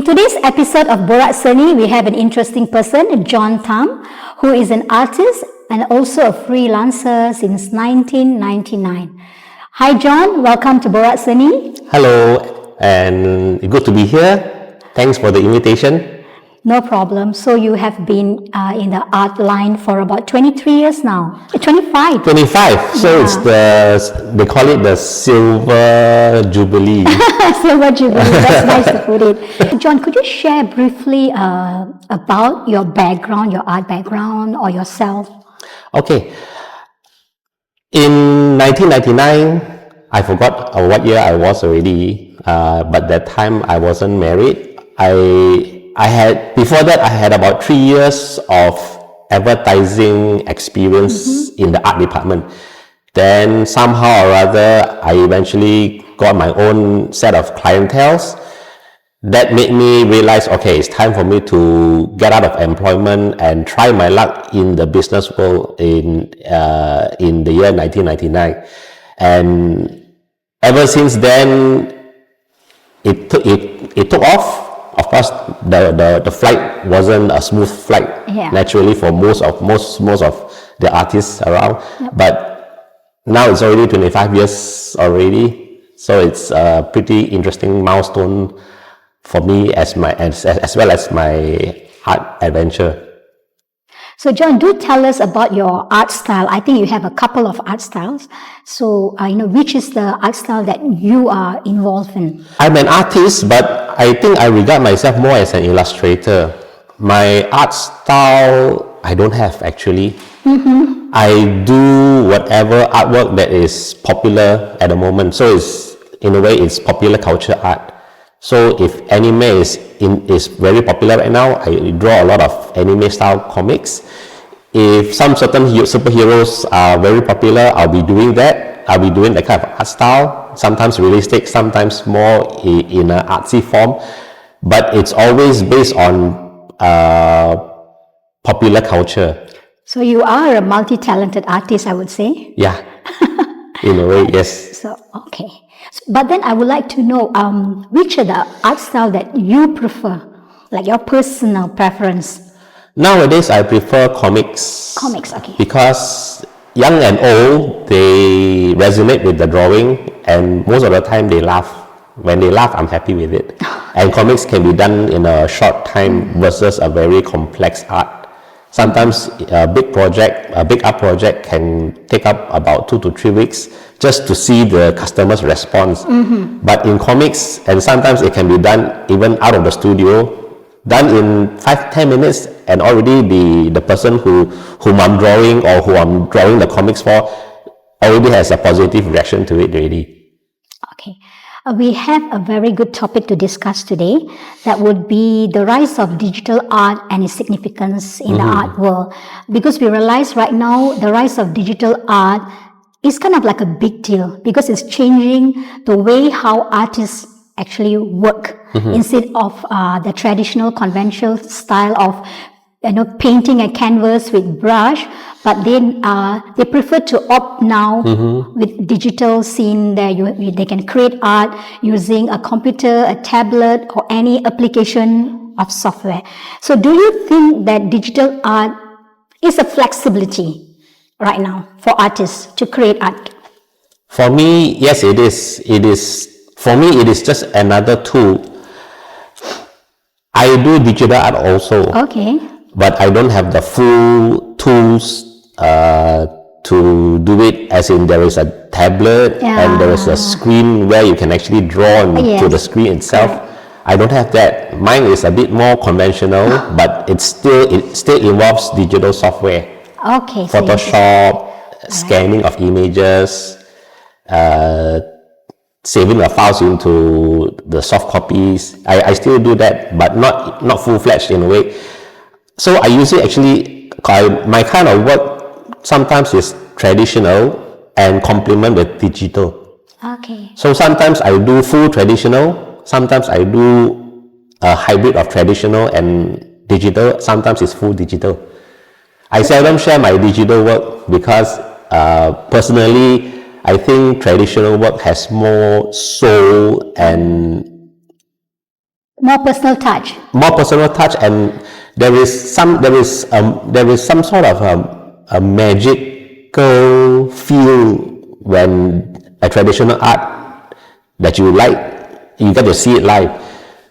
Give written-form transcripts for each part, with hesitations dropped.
today's episode of Borat Seni, we have an interesting person, Jon Tham, who is an artist and also a freelancer since 1999. Hi Jon, welcome to Borat Seni. Hello, and good to be here. Thanks for the invitation. No problem. So you have been in the art line for about 23 years now. 25. 25. So it's they call it the Silver Jubilee. Silver Jubilee. That's nice to put it. Jon, could you share briefly about your background, your art background, or yourself? Okay. In 1999, I forgot what year I was already, but that time I wasn't married. Before that, I had about 3 years of advertising experience in the art department. Then somehow or other, I eventually got my own set of clienteles. That made me realize, okay, it's time for me to get out of employment and try my luck in the business world in the year 1999. And ever since then, it took off. Of course, the flight wasn't a smooth flight, naturally, for most of the artists around. Yep. But now it's already 25 years already, so it's a pretty interesting milestone for me as well as my art adventure. So Jon, do tell us about your art style. I think you have a couple of art styles. So, which is the art style that you are involved in? I'm an artist, but I think I regard myself more as an illustrator. My art style, I don't have actually. Mm-hmm. I do whatever artwork that is popular at the moment. So in a way, it's popular culture art. So if anime is very popular right now, I draw a lot of anime style comics. If some certain superheroes are very popular, I'll be doing that. I'll be doing that kind of art style, sometimes realistic, sometimes more in an artsy form. But it's always based on popular culture. So you are a multi-talented artist, I would say. Yeah, in a way, yes. So, okay. But then I would like to know which are the art style that you prefer, like your personal preference. Nowadays, I prefer comics. Comics, okay. Because young and old, they resonate with the drawing, and most of the time they laugh. When they laugh, I'm happy with it. And comics can be done in a short time versus a very complex art. Sometimes a big art project can take up about 2 to 3 weeks just to see the customer's response. Mm-hmm. But in comics, and sometimes it can be done even out of the studio, done in 5-10 minutes, and already the person whom I'm drawing or who I'm drawing the comics for already has a positive reaction to it already. Okay. We have a very good topic to discuss today. That would be the rise of digital art and its significance in the art world. Because we realize right now the rise of digital art is kind of like a big deal because it's changing the way how artists actually work. Instead of the traditional conventional style of painting a canvas with brush, but then they prefer to opt now with digital scene there. They can create art using a computer, a tablet, or any application of software. So do you think that digital art is a flexibility right now for artists to create art? For me, yes, it is. For me, it is just another tool. I do digital art also. Okay. But I don't have the full tools to do it, as in there is a tablet and there is a screen where you can actually draw to the screen itself. Correct. I don't have that. Mine is a bit more conventional, but it still involves digital software. Okay. Photoshop, scanning of images, saving the files into the soft copies. I still do that, but not full-fledged in a way. So I usually actually, my kind of work sometimes is traditional and complement with digital. Okay. So sometimes I do full traditional, sometimes I do a hybrid of traditional and digital, sometimes it's full digital. I seldom share my digital work because personally, I think traditional work has more soul and More personal touch. More personal touch, and there is some sort of a magical feel when a traditional art that you like, you get to see it live.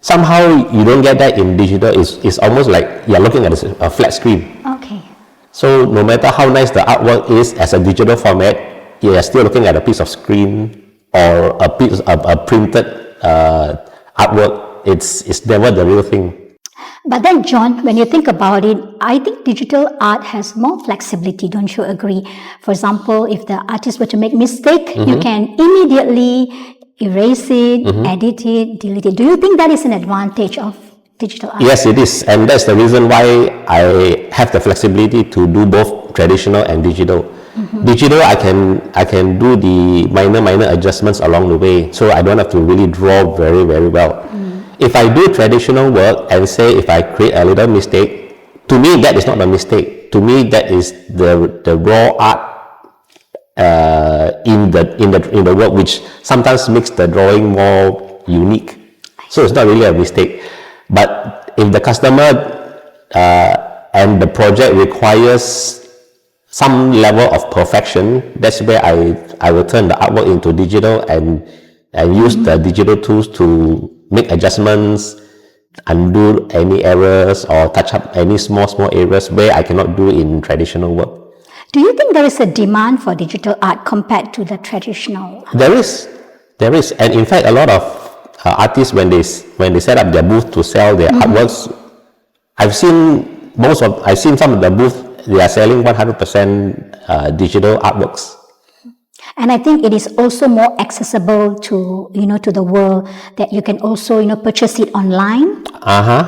Somehow you don't get that in digital. It's almost like you're looking at a flat screen. Okay. So no matter how nice the artwork is as a digital format, you're still looking at a piece of screen or a piece of a printed artwork. It's never the real thing. But then, John, when you think about it, I think digital art has more flexibility, don't you agree? For example, if the artist were to make mistake, you can immediately erase it, edit it, delete it. Do you think that is an advantage of digital art? Yes, it is, and that's the reason why I have the flexibility to do both traditional and digital. Digital, I can do the minor adjustments along the way, so I don't have to really draw very well. If I do traditional work and say if I create a little mistake, to me that is not a mistake. To me that is the raw art in the work, which sometimes makes the drawing more unique. So it's not really a mistake. But if the customer and the project requires some level of perfection, that's where I will turn the artwork into digital and use the digital tools to make adjustments, undo any errors, or touch up any small areas where I cannot do in traditional work. Do you think there is a demand for digital art compared to the traditional? There is, and in fact, a lot of artists when they set up their booth to sell their artworks, I've seen some of the booth. They are selling 100% digital artworks. And I think it is also more accessible to the world, that you can also purchase it online.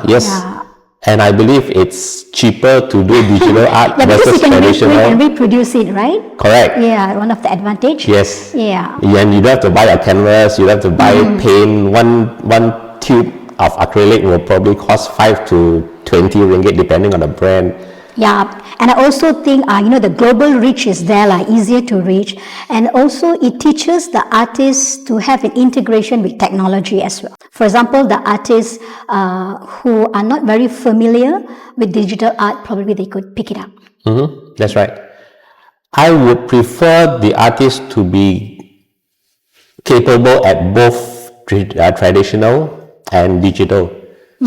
Yes. Yeah. And I believe it's cheaper to do digital art Yeah, because versus you can traditional. and reproduce it, right? Correct. Yeah, one of the advantage. Yes. Yeah. And you don't have to buy a canvas. You don't have to buy paint. One tube of acrylic will probably cost 5 to 20 ringgit depending on the brand. Yeah, and I also think the global reach is there, easier to reach, and also it teaches the artists to have an integration with technology as well. For example, the artists who are not very familiar with digital art, probably they could pick it up. That's right. I would prefer the artist to be capable at both traditional and digital.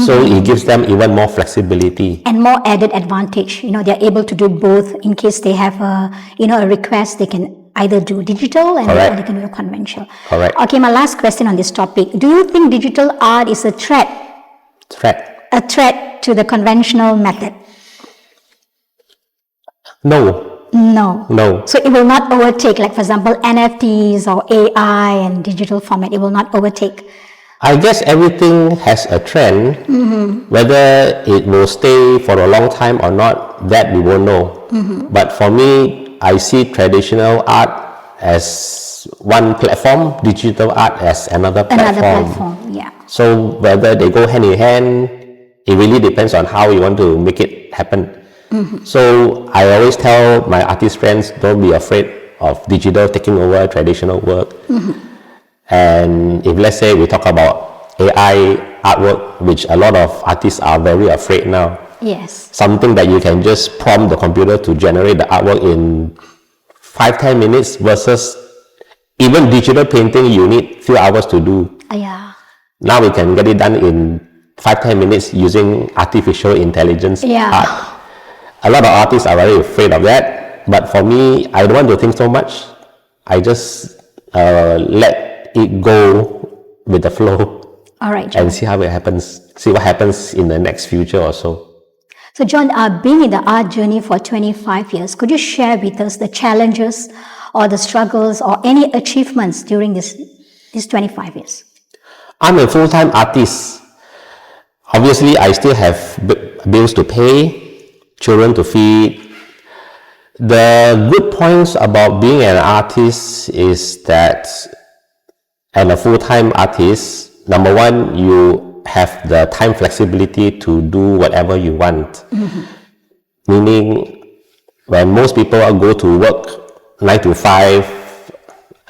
So it gives them even more flexibility. And more added advantage. They're able to do both in case they have a request. They can either do digital or they can do conventional. Correct. Okay, my last question on this topic. Do you think digital art is a threat? A threat to the conventional method? No. So it will not overtake, like for example, NFTs or AI and digital format. It will not overtake. I guess everything has a trend. Whether it will stay for a long time or not, that we won't know. But for me, I see traditional art as one platform, digital art as another platform. Yeah. So whether they go hand in hand, it really depends on how you want to make it happen. So I always tell my artist friends, don't be afraid of digital taking over traditional work. And if let's say we talk about AI artwork, which a lot of artists are very afraid now. Yes. Something that you can just prompt the computer to generate the artwork in 5-10 minutes versus even digital painting you need few hours to do. Yeah. Now we can get it done in 5-10 minutes using artificial intelligence art. A lot of artists are very afraid of that. But for me, I don't want to think so much. I just let it go with the flow. All right, John. And see how it happens. See what happens in the next future or so. So, John, being in the art journey for 25 years, could you share with us the challenges or the struggles or any achievements during these 25 years? I'm a full-time artist. Obviously, I still have bills to pay, children to feed. The good points about being an artist is that, and a full-time artist, number one, you have the time flexibility to do whatever you want. Meaning, when most people go to work 9 to 5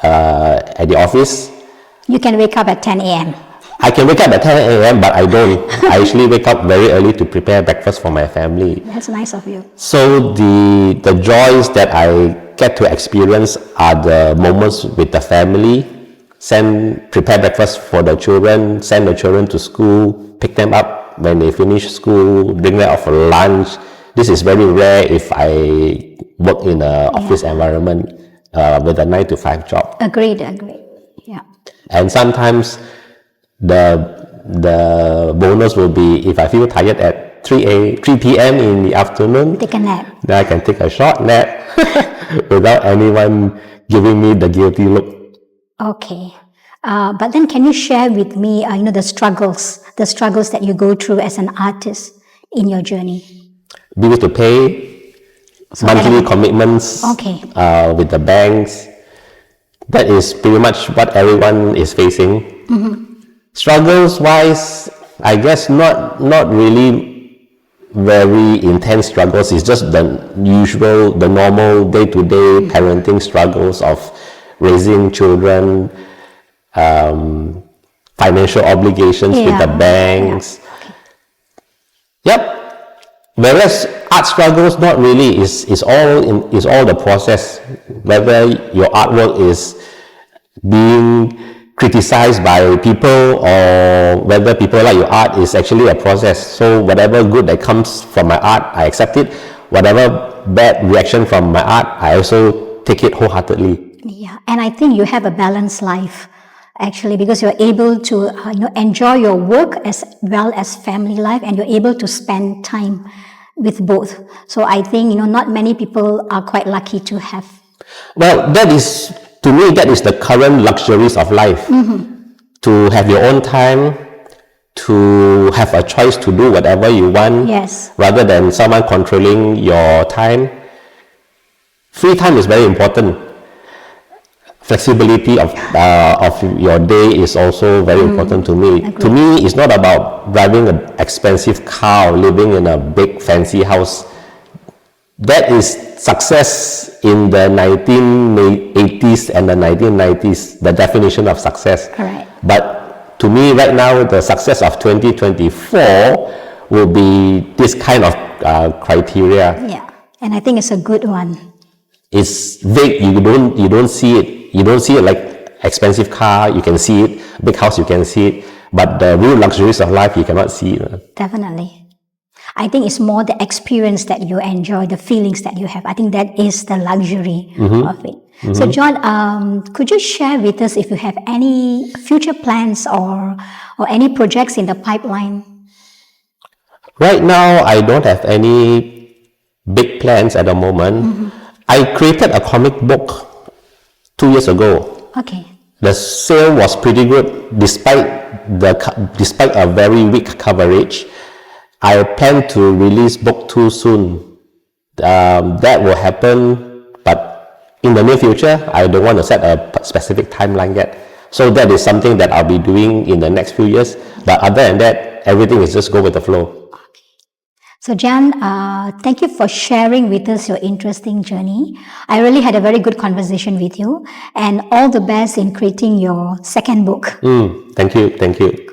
at the office, you can wake up at 10 a.m. I can wake up at 10 a.m., but I don't. I actually wake up very early to prepare breakfast for my family. That's nice of you. So the joys that I get to experience are the moments with the family, prepare breakfast for the children, send the children to school, pick them up when they finish school, bring them out for lunch. This is very rare if I work in an office environment with a 9 to 5 job. Agreed. Yeah. And sometimes the bonus will be if I feel tired at 3 p.m. in the afternoon, Take a nap. then I can take a short nap without anyone giving me the guilty look. Okay. But then can you share with me, the struggles that you go through as an artist in your journey? Bills to pay, monthly commitments with the banks. That is pretty much what everyone is facing. Struggles wise, I guess not really very intense struggles. It's just the normal day-to-day parenting struggles of raising children, financial obligations with the banks. Yep. Whereas art struggles, not really. Is all the process. Whether your artwork is being criticized by people or whether people like your art is actually a process. So whatever good that comes from my art, I accept it. Whatever bad reaction from my art, I also take it wholeheartedly. Yeah, and I think you have a balanced life, actually, because you're able to enjoy your work as well as family life, and you're able to spend time with both. So I think not many people are quite lucky to have. Well, to me, that is the current luxuries of life. To have your own time, to have a choice to do whatever you want, rather than someone controlling your time. Free time is very important. Flexibility of your day is also very important to me. Agreed. To me, it's not about driving an expensive car or living in a big fancy house. That is success in the 1980s and the 1990s, the definition of success. Correct. But to me right now, the success of 2024 will be this kind of criteria. Yeah, and I think it's a good one. It's vague. You don't see it. You don't see it like expensive car. You can see it. Big house. You can see it. But the real luxuries of life, you cannot see it. Definitely. I think it's more the experience that you enjoy, the feelings that you have. I think that is the luxury of it. So Jon, could you share with us if you have any future plans or any projects in the pipeline? Right now, I don't have any big plans at the moment. I created a comic book 2 years ago. Okay. The sale was pretty good despite a very weak coverage. I plan to release book 2 soon. That will happen, but in the near future, I don't want to set a specific timeline yet. So that is something that I'll be doing in the next few years. But other than that, everything is just go with the flow. So Jon, thank you for sharing with us your interesting journey. I really had a very good conversation with you, and all the best in creating your second book. Thank you.